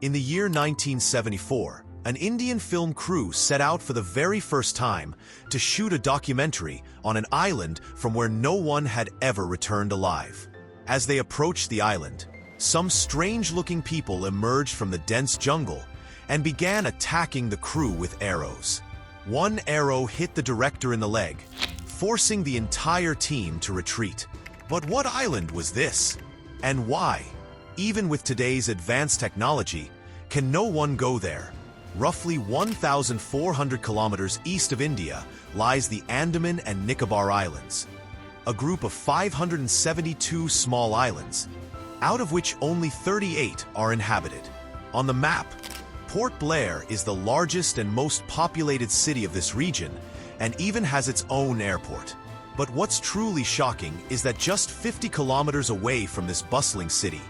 In the year 1974, an Indian film crew set out for the very first time to shoot a documentary on an island from where no one had ever returned alive. As they approached the island, some strange-looking people emerged from the dense jungle and began attacking the crew with arrows. One arrow hit the director in the leg, forcing the entire team to retreat. But what island was this? And why? Even with today's advanced technology, can no one go there? Roughly 1,400 kilometers east of India lies the Andaman and Nicobar Islands, a group of 572 small islands, out of which only 38 are inhabited. On the map, Port Blair is the largest and most populated city of this region and even has its own airport. But what's truly shocking is that just 50 kilometers away from this bustling city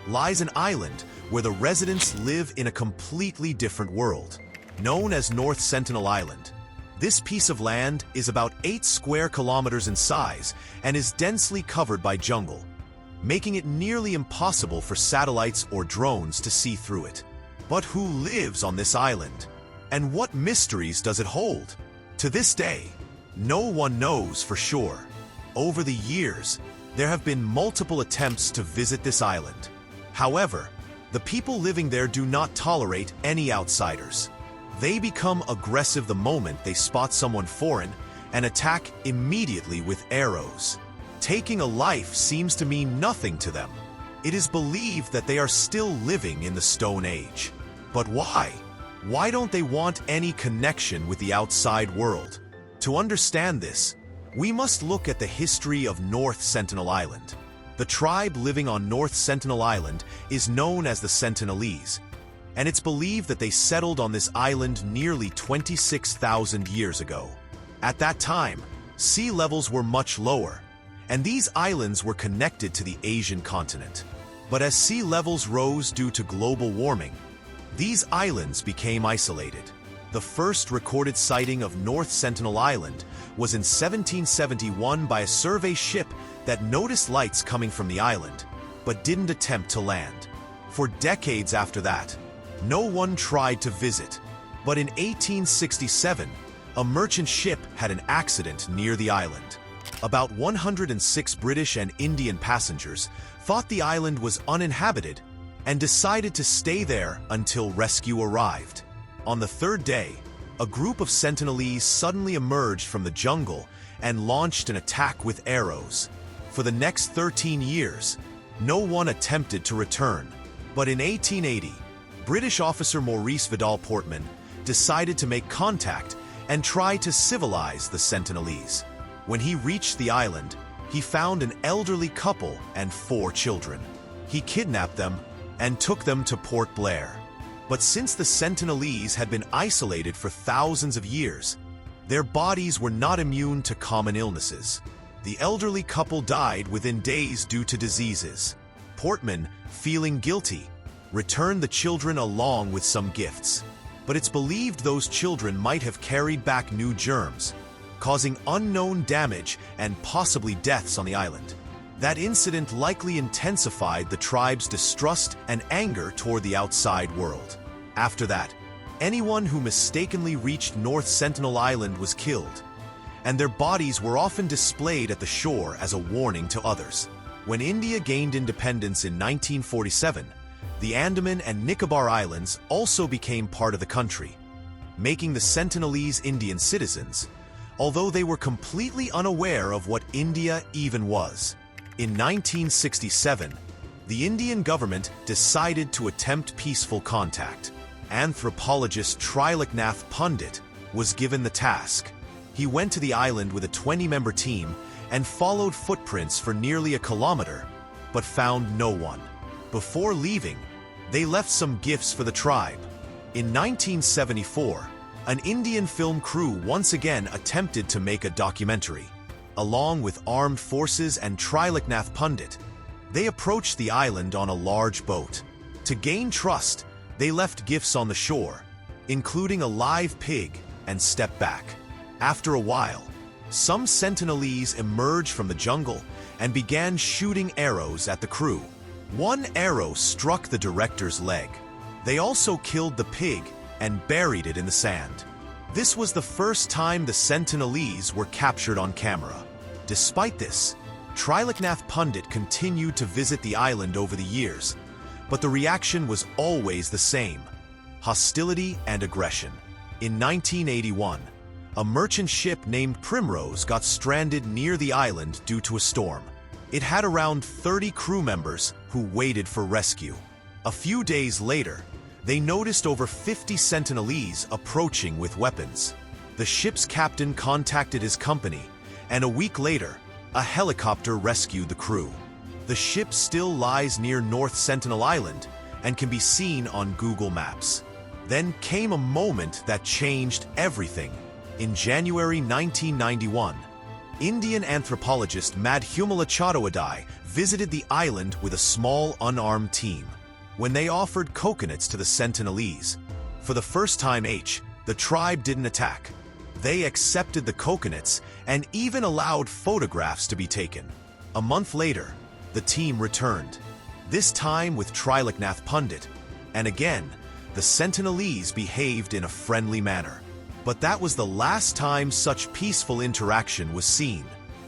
lies an island where the residents live in a completely different world, known as North Sentinel Island. This piece of land is about 8 square kilometers in size and is densely covered by jungle, making it nearly impossible for satellites or drones to see through it. But who lives on this island? And what mysteries does it hold? To this day, no one knows for sure. Over the years, there have been multiple attempts to visit this island. However, the people living there do not tolerate any outsiders. They become aggressive the moment they spot someone foreign and attack immediately with arrows. Taking a life seems to mean nothing to them. It is believed that they are still living in the Stone Age. But why? Why don't they want any connection with the outside world? To understand this, we must look at the history of North Sentinel Island. The tribe living on North Sentinel Island is known as the Sentinelese, and it's believed that they settled on this island nearly 26,000 years ago. At that time, sea levels were much lower, and these islands were connected to the Asian continent. But as sea levels rose due to global warming, these islands became isolated. The first recorded sighting of North Sentinel Island was in 1771 by a survey ship that noticed lights coming from the island, but didn't attempt to land. For decades after that, no one tried to visit. But in 1867, a merchant ship had an accident near the island. About 106 British and Indian passengers thought the island was uninhabited and decided to stay there until rescue arrived. On the third day, a group of Sentinelese suddenly emerged from the jungle and launched an attack with arrows. For the next 13 years, no one attempted to return. But in 1880, British officer Maurice Vidal Portman decided to make contact and try to civilize the Sentinelese. When he reached the island, he found an elderly couple and 4 children. He kidnapped them and took them to Port Blair. But since the Sentinelese had been isolated for thousands of years, their bodies were not immune to common illnesses. The elderly couple died within days due to diseases. Portman, feeling guilty, returned the children along with some gifts. But it's believed those children might have carried back new germs, causing unknown damage and possibly deaths on the island. That incident likely intensified the tribe's distrust and anger toward the outside world. After that, anyone who mistakenly reached North Sentinel Island was killed, and their bodies were often displayed at the shore as a warning to others. When India gained independence in 1947, the Andaman and Nicobar Islands also became part of the country, making the Sentinelese Indian citizens, although they were completely unaware of what India even was. In 1967, the Indian government decided to attempt peaceful contact. Anthropologist Triloknath Pandit was given the task. He went to the island with a 20-member team and followed footprints for nearly a kilometer, but found no one. Before leaving, they left some gifts for the tribe. In 1974, an Indian film crew once again attempted to make a documentary. Along with armed forces and Triloknath Pandit, they approached the island on a large boat. To gain trust, they left gifts on the shore, including a live pig, and stepped back. After a while, some Sentinelese emerged from the jungle and began shooting arrows at the crew. One arrow struck the director's leg, They also killed the pig and buried it in the sand. This was the first time the Sentinelese were captured on camera. Despite this, Triloknath Pundit continued to visit the island over the years, but the reaction was always the same: hostility and aggression. In 1981, a merchant ship named Primrose got stranded near the island due to a storm. It had around 30 crew members who waited for rescue. A few days later, they noticed over 50 Sentinelese approaching with weapons. The ship's captain contacted his company, and a week later, a helicopter rescued the crew. The ship still lies near North Sentinel Island and can be seen on Google Maps. Then came a moment that changed everything. In January 1991, Indian anthropologist Madhumala Chattopadhyay visited the island with a small unarmed team. When they offered coconuts to the Sentinelese, for the first time the tribe didn't attack. They accepted the coconuts and even allowed photographs to be taken. A month later, the team returned, this time with Triloknath Pundit, and again, the Sentinelese behaved in a friendly manner. But that was the last time such peaceful interaction was seen.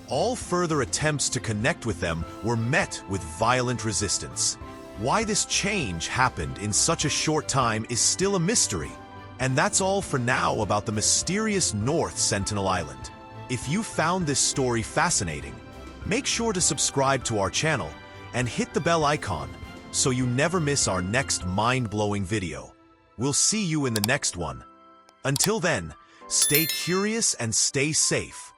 All further attempts to connect with them were met with violent resistance. Why this change happened in such a short time is still a mystery. And that's all for now about the mysterious North Sentinel Island. If you found this story fascinating, make sure to subscribe to our channel and hit the bell icon so you never miss our next mind-blowing video. We'll see you in the next one. Until then, stay curious and stay safe.